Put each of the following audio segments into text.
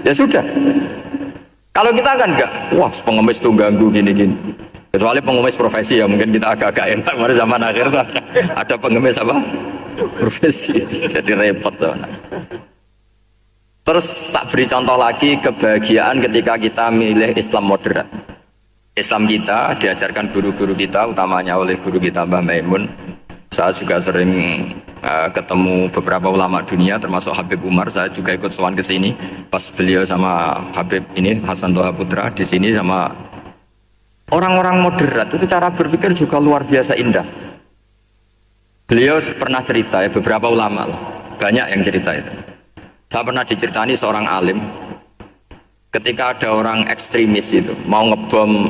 Ya sudah. Kalau kita kan enggak, wah pengemis tuh ganggu gini-gini. Kecuali pengemis profesi ya mungkin kita agak-agak enak. Mari zaman akhir tuh ada pengemis apa? Profesi. Jadi repot tuh. Terus tak beri contoh lagi kebahagiaan ketika kita milih Islam moderat. Islam kita diajarkan guru-guru kita, utamanya oleh guru kita Mbah Maimun. Saya juga sering ketemu beberapa ulama dunia, termasuk Habib Umar. Saya juga ikut sowan ke sini pas beliau sama Habib ini Hasan Toha Putra di sini sama orang-orang moderat. Itu cara berpikir juga luar biasa indah. Beliau pernah cerita ya, beberapa ulama lah, banyak yang cerita itu. Saya pernah diceritani seorang alim ketika ada orang ekstremis itu mau ngebom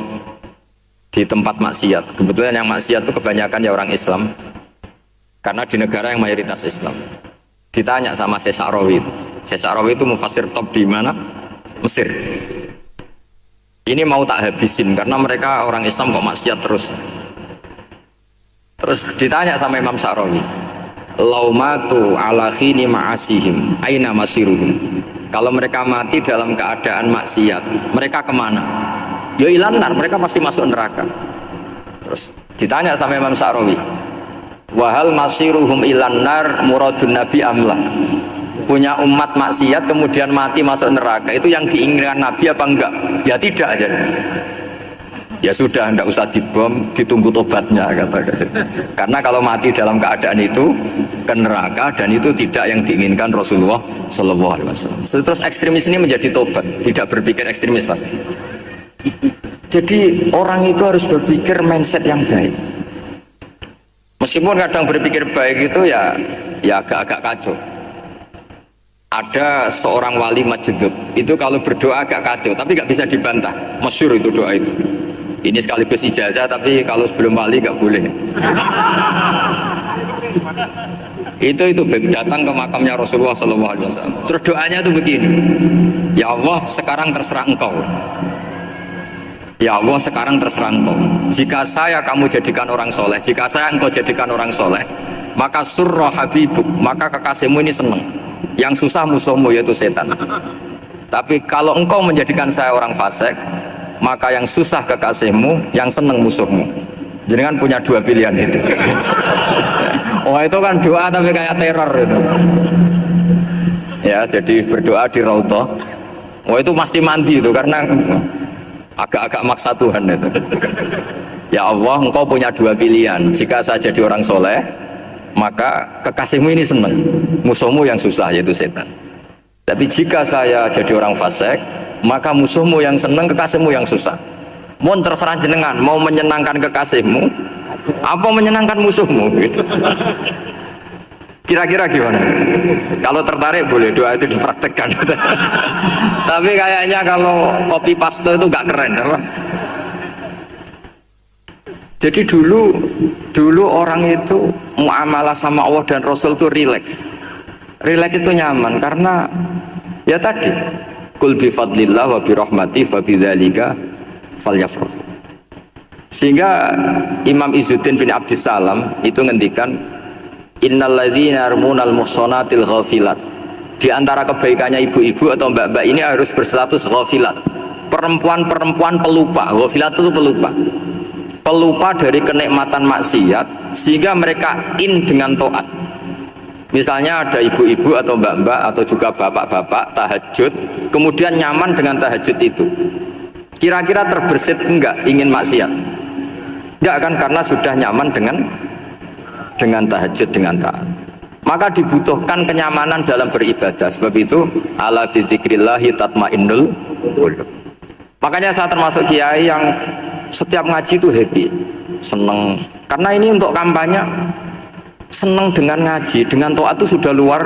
di tempat maksiat. Kebetulan yang maksiat itu kebanyakan ya orang Islam, karena di negara yang mayoritas Islam. Ditanya sama Syekh Sa'rawi itu. Syekh Sa'rawi itu mufassir top di mana? Mesir. Ini mau tak habisin karena mereka orang Islam kok maksiat terus. Terus ditanya sama Imam Sa'rawi, laumatu ala khini ma'asihim aina masiruhum. Kalau mereka mati dalam keadaan maksiat, mereka kemana? Ya ilanar, mereka pasti masuk neraka. Terus ditanya sama Imam Sa'rawi, wahal masiruhum ilanar muradun nabi amlah. Punya umat maksiat kemudian mati masuk neraka, itu yang diinginkan Nabi apa enggak? Ya tidak aja. Ya sudah, enggak usah dibom, ditunggu tobatnya kata. Karena kalau mati dalam keadaan itu ke neraka, dan itu tidak yang diinginkan Rasulullah Shallallahu Alaihi Wasallam. Terus ekstremis ini menjadi tobat, tidak berpikir ekstremis pasti. Jadi orang itu harus berpikir mindset yang baik. Meskipun kadang berpikir baik itu ya agak-agak kacau. Ada seorang wali majdub itu kalau berdoa agak kacau, tapi nggak bisa dibantah. Masyhur itu doa itu. Ini sekaligus ijazah, tapi kalau sebelum wali nggak boleh. Itu datang ke makamnya Rasulullah SAW. Terus doanya itu begini, ya Allah sekarang terserah engkau. Ya Allah sekarang terserah engkau. Jika saya kamu jadikan orang soleh, jika saya engkau jadikan orang soleh, maka surra habibuk, maka kekasihmu ini senang. Yang susah musuhmu yaitu setan. Tapi kalau engkau menjadikan saya orang fasik, maka yang susah kekasihmu, yang senang musuhmu. Jangan punya dua pilihan itu. Oh itu kan doa tapi kayak teror itu. Ya jadi berdoa di Raudhah. Oh itu pasti mandi itu karena agak-agak maksa Tuhan itu. Ya Allah, engkau punya dua pilihan. Jika saya jadi orang soleh, maka kekasihmu ini senang, musuhmu yang susah yaitu setan. Tapi jika saya jadi orang fasik, maka musuhmu yang senang, kekasihmu yang susah. Mohon terserah jenengan, mau menyenangkan kekasihmu apa menyenangkan musuhmu gitu. Kira-kira gimana? Kalau tertarik boleh doa itu dipraktekkan. Tapi kayaknya kalau copy paste itu gak keren apa? Jadi dulu orang itu muamalah sama Allah dan Rasul itu rileks. Rileks itu nyaman karena ya tadi kul bi fadlillah wa bi rahmati fa bidzalika falyafrah. Sehingga Imam Izzuddin bin Abdissalam itu ngendikan innalladzina yarmunal muhsanatil ghafilat. Di antara kebaikannya ibu-ibu atau mbak-mbak ini harus berstatus ghafilat. Perempuan-perempuan pelupa. Ghafilat itu pelupa. Pelupa dari kenikmatan maksiat sehingga mereka in dengan taat. Misalnya ada ibu-ibu atau mbak-mbak atau juga bapak-bapak tahajud, kemudian nyaman dengan tahajud itu. Kira-kira terbersit enggak ingin maksiat? Enggak kan, karena sudah nyaman dengan tahajud, dengan taat. Maka dibutuhkan kenyamanan dalam beribadah. Sebab itu ala bizikrillahi tatmainnul qulub. Makanya saya termasuk kiai yang setiap ngaji itu happy, seneng. Karena ini untuk kampanye, seneng dengan ngaji, dengan taat itu sudah luar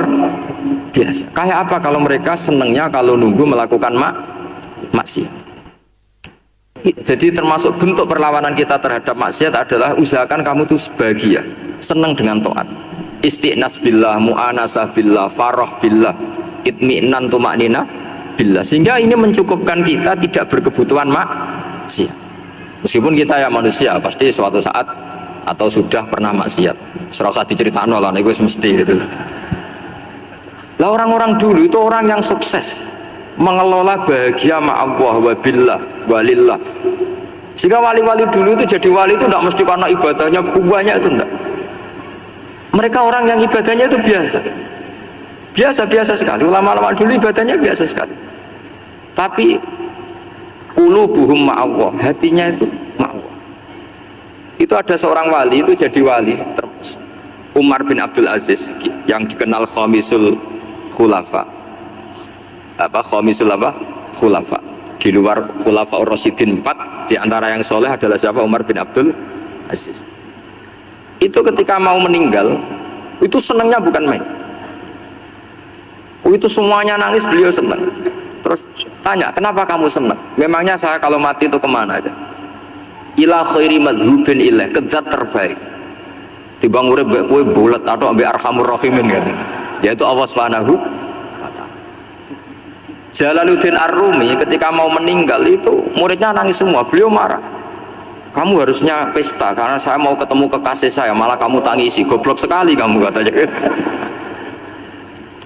biasa. Kayak apa kalau mereka senengnya kalau nunggu melakukan maksiat. Jadi termasuk bentuk perlawanan kita terhadap maksiat adalah usahakan kamu tuh bahagia, senang dengan taat. Istiqnas billah, mu'anasah billah, farah billah, itmi'nan tumaknina billah. Sehingga ini mencukupkan kita tidak berkebutuhan maksiat. Meskipun kita ya manusia, pasti suatu saat atau sudah pernah maksiat. Serasa diceritakan lah, itu mesti gitu. Lah orang-orang dulu itu orang yang sukses. mengelola bahagia ma Allah wa billah walillah. Sehingga wali-wali dulu itu jadi wali itu tidak mesti karena ibadahnya banyak, itu enggak. Mereka orang yang ibadahnya itu biasa sekali. Ulama-ulama dulu ibadahnya biasa sekali. Tapi qulubuhum ma Allah, hatinya itu ma Allah. Itu ada seorang wali itu jadi wali, Umar bin Abdul Aziz, yang dikenal khamisul khulafa. Khulafa. Di luar khulafa ar-rasyidin 4, di antara yang soleh adalah siapa? Umar bin Abdul Aziz. Itu ketika mau meninggal, itu senangnya bukan main. Itu semuanya nangis, beliau senang. Terus tanya, kenapa kamu senang? Memangnya saya kalau mati itu kemana aja? Ila khairi madhubin ilah, ke zat terbaik. Dibang urip mbek kowe bulet atau mbek arhamur rahimin kan. Yaitu Allah Subhanahu wa taala. Jalaluddin Ar-Rumi ketika mau meninggal itu muridnya nangis semua. Beliau marah. Kamu harusnya pesta karena saya mau ketemu kekasih saya, malah kamu tangisi. Goblok sekali kamu, katanya.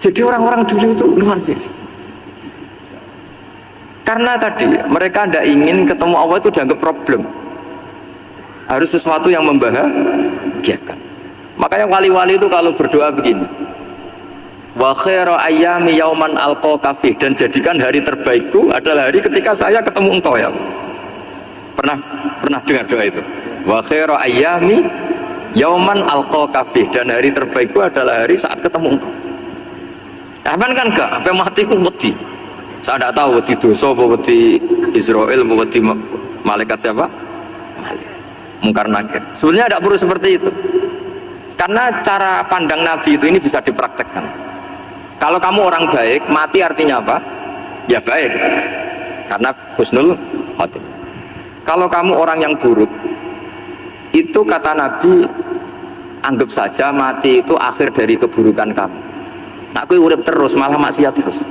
Jadi orang-orang dulu itu luar biasa. Karena tadi mereka tidak ingin ketemu Allah itu dianggap problem. Harus sesuatu yang membahagiakan. Makanya wali-wali itu kalau berdoa begini, wa khairu ayyami yauman alqa fi, dan jadikan hari terbaikku adalah hari ketika saya ketemu engkau ya. Pernah dengar doa itu? Wa khairu ayyami yauman alqa fi, dan hari terbaikku adalah hari saat ketemu engkau. Aman kan enggak? Sampai mati ku wedi. Saya tidak tahu wedi dosa apa wedi Israel apa wedi malaikat siapa? Mungkar nakir. Sebenarnya tidak perlu seperti itu. Karena cara pandang Nabi itu ini bisa dipraktekkan. Kalau kamu orang baik, mati artinya apa? Ya baik. Karena husnul khotimah. Kalau kamu orang yang buruk, itu kata Nabi, anggap saja mati itu akhir dari keburukan kamu. Nak kowe urip terus malah maksiat terus.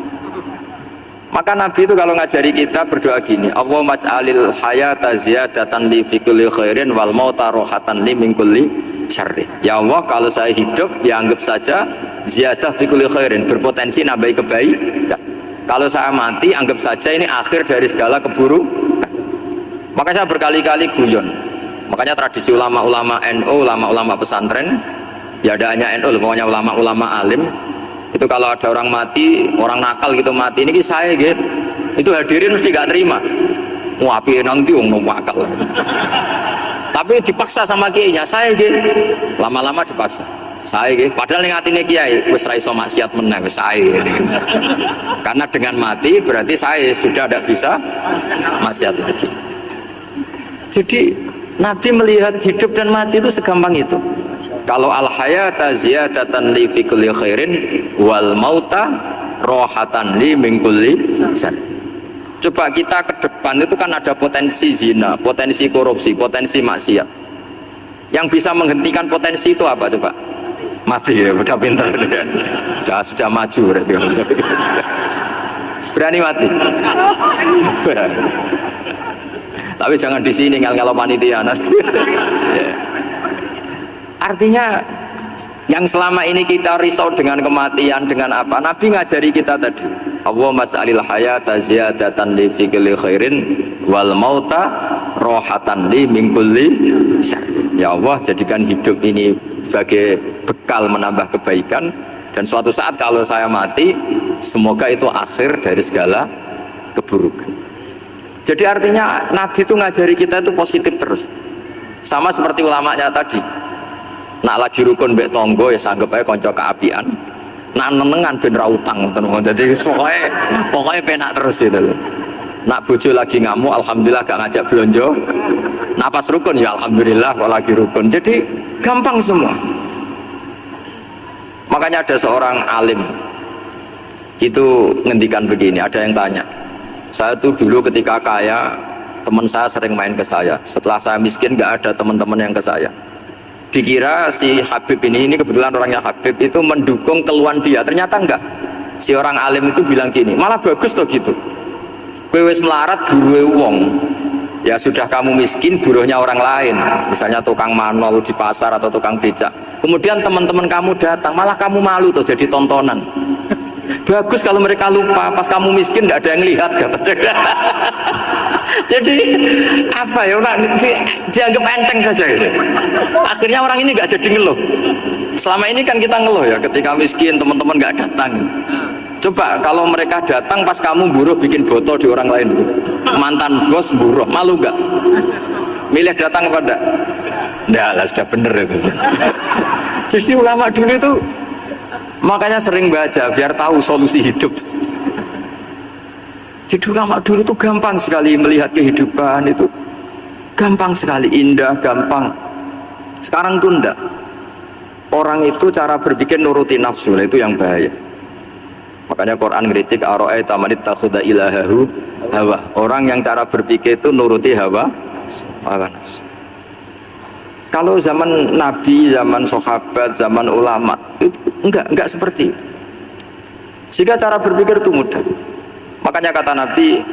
Maka Nabi itu kalau ngajari kita berdoa gini, Allahumma ja'alil hayata ziyadatan li fi kulli khairin wal mauta rohatan li min kulli syarrin. Ya Allah, kalau saya hidup ya anggap saja ziyadah fi kulli khairin, berpotensi nambahi kebaikan. Kalau saya mati anggap saja ini akhir dari segala keburukan. Maka saya berkali-kali guyon. Makanya tradisi ulama-ulama NU, ulama-ulama pesantren, ya ada hanya NU, pokoknya ulama-ulama alim. Itu kalau ada orang mati, orang nakal gitu mati, ini saya gitu, itu hadirin mesti gak terima. Wapi nanti wong nakal. Tapi dipaksa sama kiainya, saya gitu. Lama-lama dipaksa. Saya gitu. Padahal yang ngatine kiai, wis ra iso maksiat meneh wis saya gitu. Karena dengan mati berarti saya sudah tidak bisa maksiat lagi. Jadi Nabi melihat hidup dan mati itu segampang itu. Kalau al-hayata ziyadatan li fi kulli khairin wal mauta rohatan li min kulli syarr. Coba kita ke depan itu kan ada potensi zina, potensi korupsi, potensi maksiat. Yang bisa menghentikan potensi itu apa coba? Mati ya, udah pinter sudah maju berarti. Berani mati. Berani. Tapi jangan di sini kalau panitia nanti. Artinya yang selama ini kita risau dengan kematian, dengan apa? Nabi ngajari kita tadi. Allahumma ja'alil hayata ziyadatan li fi kulli khairin wal mauta rohatan li min kulli syarr. Ya Allah, jadikan hidup ini sebagai bekal menambah kebaikan, dan suatu saat kalau saya mati, semoga itu akhir dari segala keburukan. Jadi artinya Nabi itu ngajari kita itu positif terus. Sama seperti ulamanya tadi. Nak lagi rukun mbek tonggo ya sanggep ae kanca keapian. Nak nenengan ben ra utang ngoten. Dadi pokoke penak terus itu. Nak bojo lagi ngamuk alhamdulillah gak ngajak blonjo. Nak pas rukun ya alhamdulillah kok lagi rukun. Jadi gampang semua. Makanya ada seorang alim itu ngendikan begini, ada yang tanya. Saya tuh dulu ketika kaya, teman saya sering main ke saya. Setelah saya miskin gak ada teman-teman yang ke saya. Dikira si Habib ini kebetulan orangnya Habib itu mendukung keluhan dia, ternyata enggak. Si orang alim itu bilang gini, malah bagus toh gitu. Kowe wis melarat duwe wong, ya sudah kamu miskin buruhnya orang lain, misalnya tukang manol di pasar atau tukang becak. Kemudian teman-teman kamu datang, malah kamu malu tuh jadi tontonan. Bagus kalau mereka lupa, pas kamu miskin tidak ada yang lihat kata. Jadi apa ya, dianggap enteng saja gitu. Akhirnya orang ini nggak jadi ngeluh. Selama ini kan kita ngeluh ya, ketika miskin teman-teman nggak datang. Coba kalau mereka datang pas kamu buruh bikin botol di orang lain, mantan bos buruh, malu nggak? Milih datang apa enggak? Enggak lah, sudah bener itu. Jadi ulama dulu itu makanya sering baca biar tahu solusi hidup. Jadi ulama dulu itu gampang sekali melihat kehidupan itu, gampang sekali, indah, gampang. Sekarang tuh enggak. Orang itu cara berpikir nuruti nafsu, itu yang bahaya. Makanya Quran kritik ara'aita man ittakhadha ilahahu hawa. Orang yang cara berpikir itu nuruti hawa nafsu. Kalau zaman Nabi, zaman sahabat, zaman ulama itu enggak seperti itu. Sehingga cara berpikir itu mudah. Makanya kata Nabi,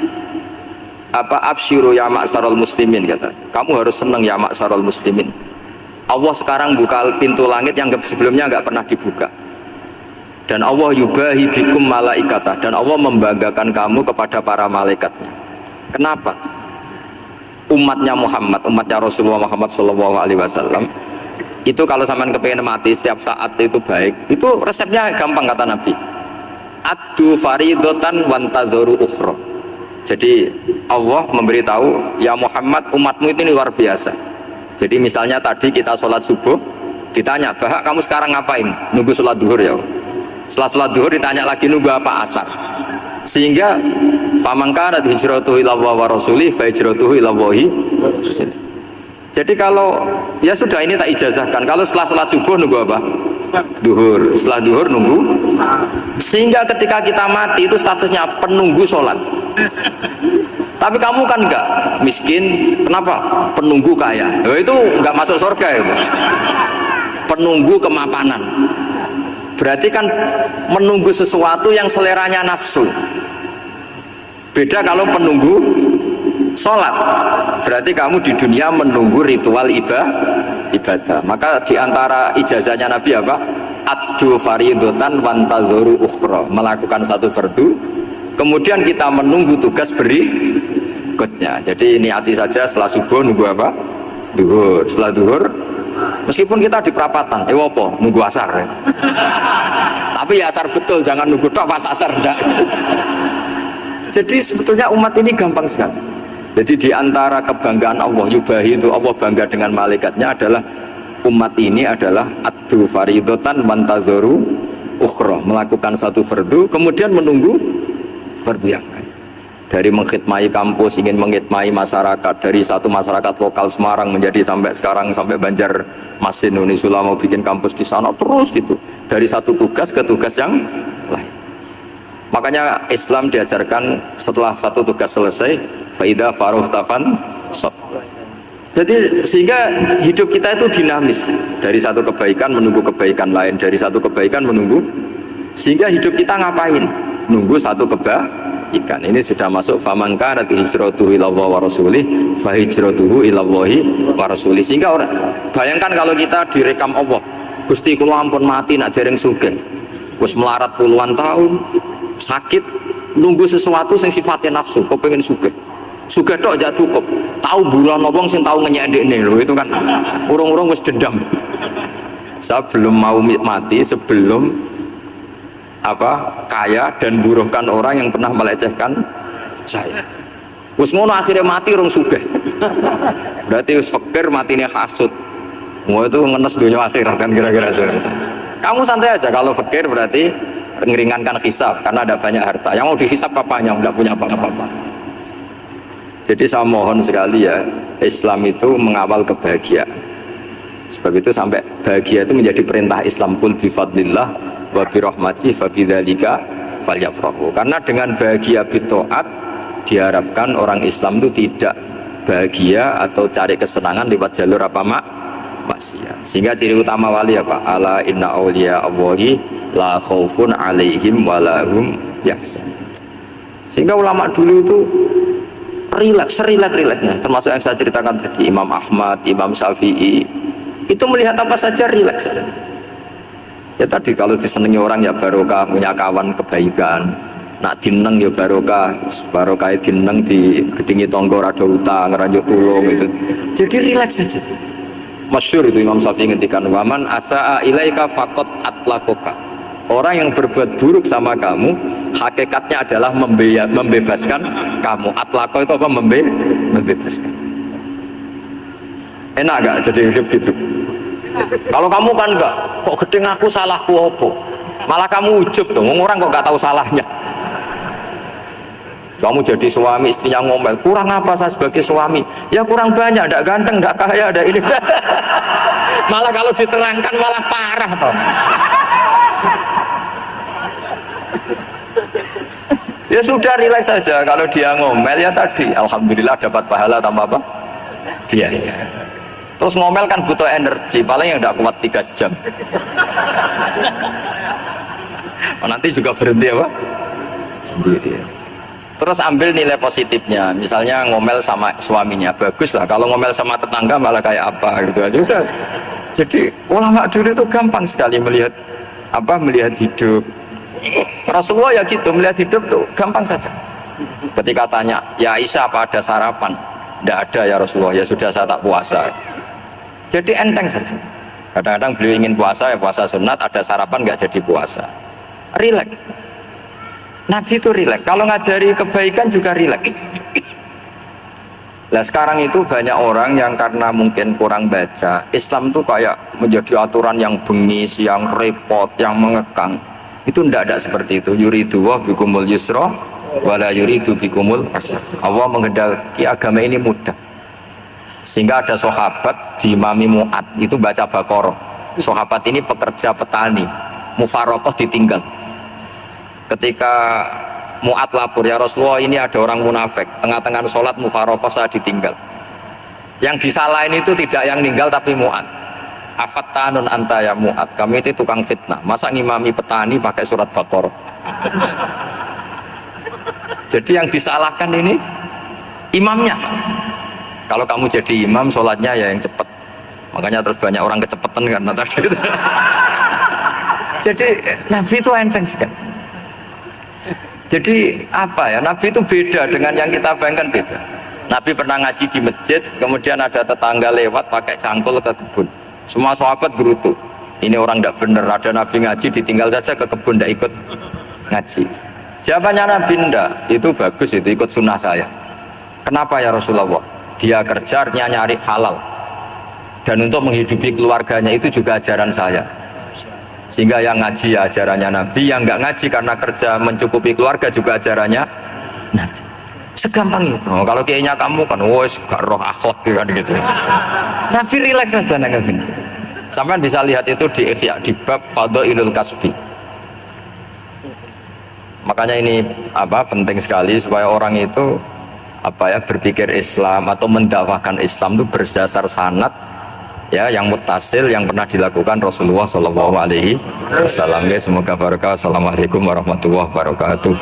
absyiru ya ma'sarul muslimin, kata. Kamu harus senang ya ma'sarul muslimin. Allah sekarang buka pintu langit yang sebelumnya enggak pernah dibuka. Dan Allah yubahi bikum malaikata, dan Allah membanggakan kamu kepada para malaikatnya. Kenapa? Umatnya Muhammad, umatnya Rasulullah Muhammad SAW itu kalau sampean kepengen mati setiap saat itu baik, itu resepnya gampang kata Nabi. Addu faridotan wantadzoru ukhra. Jadi Allah memberitahu, ya Muhammad, umatmu ini luar biasa. Jadi misalnya tadi kita sholat subuh, ditanya, Bahak kamu sekarang ngapain? Nunggu sholat duhur ya. Setelah sholat duhur ditanya lagi, nunggu apa? Asar. Sehingga famangkanat hijratuhu ila wa rasulih fa hijratuhu ila wahi. Jadi kalau ya sudah, ini tak ijazahkan, kalau setelah sholat subuh nunggu apa? Duhur. Setelah duhur nunggu. Sehingga ketika kita mati itu statusnya penunggu sholat. Tapi kamu kan enggak, miskin, kenapa? Penunggu kaya. Itu enggak masuk surga itu. Penunggu kemapanan. Berarti kan menunggu sesuatu yang seleranya nafsu. Beda kalau penunggu sholat, berarti kamu di dunia menunggu ritual ibadah. Maka diantara ijazahnya Nabi apa? Addu faridotan wantadzoru ukhra, melakukan satu fardu, kemudian kita menunggu tugas berikutnya. Jadi niati saja setelah subuh nunggu apa? Duhur. Setelah duhur, meskipun kita di perapatan, apa? Nunggu asar ya. Tapi ya asar betul, jangan nunggu tok pas asar enggak. Jadi sebetulnya umat ini gampang sekali. Jadi di antara kebanggaan Allah, yubahi itu Allah bangga dengan malaikatnya adalah umat ini adalah addu faridotan wantadzoru ukhra, melakukan satu fardu kemudian menunggu fardu yang lain. Dari mengkhidmati kampus, ingin mengkhidmati masyarakat, dari satu masyarakat lokal Semarang menjadi sampai sekarang sampai Banjarmasin, Unisula mau bikin kampus di sana terus gitu. Dari satu tugas ke tugas yang lain. Makanya Islam diajarkan setelah satu tugas selesai, faida faruhtafan sob. Jadi sehingga hidup kita itu dinamis, dari satu kebaikan menunggu kebaikan lain, dari satu kebaikan menunggu, sehingga hidup kita ngapain? Nunggu satu kebaikan. Ini sudah masuk faman kanat hijratuhu ila wa rasulih fa hijratuhu ila wa rasulih. Sehingga orang bayangkan kalau kita direkam Allah, Gusti kula ampun mati nak dereng sugih. Wis melarat puluhan tahun, sakit, nunggu sesuatu yang sifatnya nafsu, kok pengen sugih. Sugih tok aja cukup. Tahu buruan wong sing tahu ngenyekne lho, itu kan urung-urung wis dendam. Saya belum mau mati sebelum kaya dan buruhkan orang yang pernah melecehkan saya. Wis ngono akhirnya mati urung sugih. Berarti wis fakir matine hasud. Mau itu ngenes dunia akhirat kan kira-kira seperti itu. Kamu santai aja kalau fakir, berarti meringankan hisab karena ada banyak harta. Yang mau dihisab papanya enggak punya apa-apa. Jadi saya mohon sekali ya, Islam itu mengawal kebahagiaan. Sebab itu sampai bahagia itu menjadi perintah Islam, qul bi fadlillah wa bi rahmatihi fa bidzalika falyafrahu. Karena dengan bahagia bitaat diharapkan orang Islam itu tidak bahagia atau cari kesenangan lewat jalur maksiat. Sehingga ciri utama wali apa? Ala inna awliya Allahi la khaufun alaihim wa lahum yahzanun. Sehingga ulama dulu itu rileks-rileksnya, termasuk yang saya ceritakan tadi, Imam Ahmad, Imam Syafi'i, itu melihat apa saja rileks saja. Ya tadi kalau disenangi orang ya barokah, punya kawan kebaikan. Nak dineng ya barokah, barokah dineng di ketinggi tonggo rada utang, ngeranjuk tulung itu. Jadi rileks saja. Masyhur itu Imam Syafi'i ngendikan waman asaa ilaika faqat atlakoka. Orang yang berbuat buruk sama kamu hakikatnya adalah membebaskan kamu. Atlako itu apa? Membebaskan. Enak gak jadi hidup-hidup? Kalau kamu kan enggak, kok gede ngaku salahku apa? Malah kamu ujub dong, orang kok gak tahu salahnya. Kamu jadi suami, istrinya ngomel, kurang apa saya sebagai suami? Ya kurang banyak, enggak ganteng, enggak kaya, enggak ini. Malah kalau diterangkan malah parah toh. Ya sudah rileks saja, kalau dia ngomel ya tadi alhamdulillah dapat pahala tambah apa? Dia ya. Terus ngomel kan butuh energi, paling yang tidak kuat 3 jam. Oh, nanti juga berhenti apa? Sendiri. Terus ambil nilai positifnya, misalnya ngomel sama suaminya, bagus lah. Kalau ngomel sama tetangga malah kayak apa gitu aja. Jadi ulama dulu itu gampang sekali melihat apa? Melihat hidup. Rasulullah ya gitu, melihat hidup tuh gampang saja. Ketika tanya, ya Aisyah apa ada sarapan? Tidak ada ya Rasulullah, ya sudah saya tak puasa. Jadi enteng saja. Kadang-kadang beliau ingin puasa, ya puasa sunat, ada sarapan nggak jadi puasa. Rileks. Nabi itu rileks. Kalau ngajari kebaikan juga rileks. Nah sekarang itu banyak orang yang karena mungkin kurang baca, Islam tuh kayak menjadi aturan yang bengis, yang repot, yang mengekang. Itu tidak seperti itu. Yuridu wa bikumul yusra wala yuridu bikumul usra. Allah menghendaki agama ini mudah. Sehingga ada sahabat di Imami Mu'ad itu baca Baqarah. Sahabat ini pekerja petani, mufarokoh ditinggal. Ketika Mu'ad lapor, ya Rasulullah ini ada orang munafik, tengah-tengah sholat mufarokoh saya ditinggal. Yang disalahin itu tidak yang ninggal tapi Mu'ad. Afattanun anta ya Mu'ad, kami itu tukang fitnah, masa ngimami petani pakai surat Baqarah. Jadi yang disalahkan ini imamnya. Kalau kamu jadi imam sholatnya ya yang cepat, makanya terus banyak orang kecepatan karena tadi. Jadi Nabi itu enteng sekali. Jadi apa ya, Nabi itu beda dengan yang kita bayangkan, beda. Nabi pernah ngaji di masjid, kemudian ada tetangga lewat pakai cangkul ke kebun. Semua sahabat gerutu, ini orang tidak benar, ada Nabi ngaji ditinggal saja ke kebun, tidak ikut ngaji. Jawabannya Nabi, tidak, itu bagus, itu ikut sunnah saya. Kenapa ya Rasulullah? Dia kerjanya nyari halal, dan untuk menghidupi keluarganya itu juga ajaran saya. Sehingga yang ngaji ya ajarannya Nabi, yang nggak ngaji karena kerja mencukupi keluarga juga ajarannya Nabi. Segampang itu. Oh, kalau kayaknya kamu kan, wes gak roh akhlak kan gitu. Nabi rileks saja nengah gini. Sampai bisa lihat itu di Ihya, di bab Fadhailul Kasbi. Makanya ini apa penting sekali supaya orang itu apa ya berpikir Islam atau mendakwahkan Islam itu berdasar sanad ya yang muttasil yang pernah dilakukan Rasulullah SAW. Semoga barokah. Assalamualaikum warahmatullahi wabarakatuh.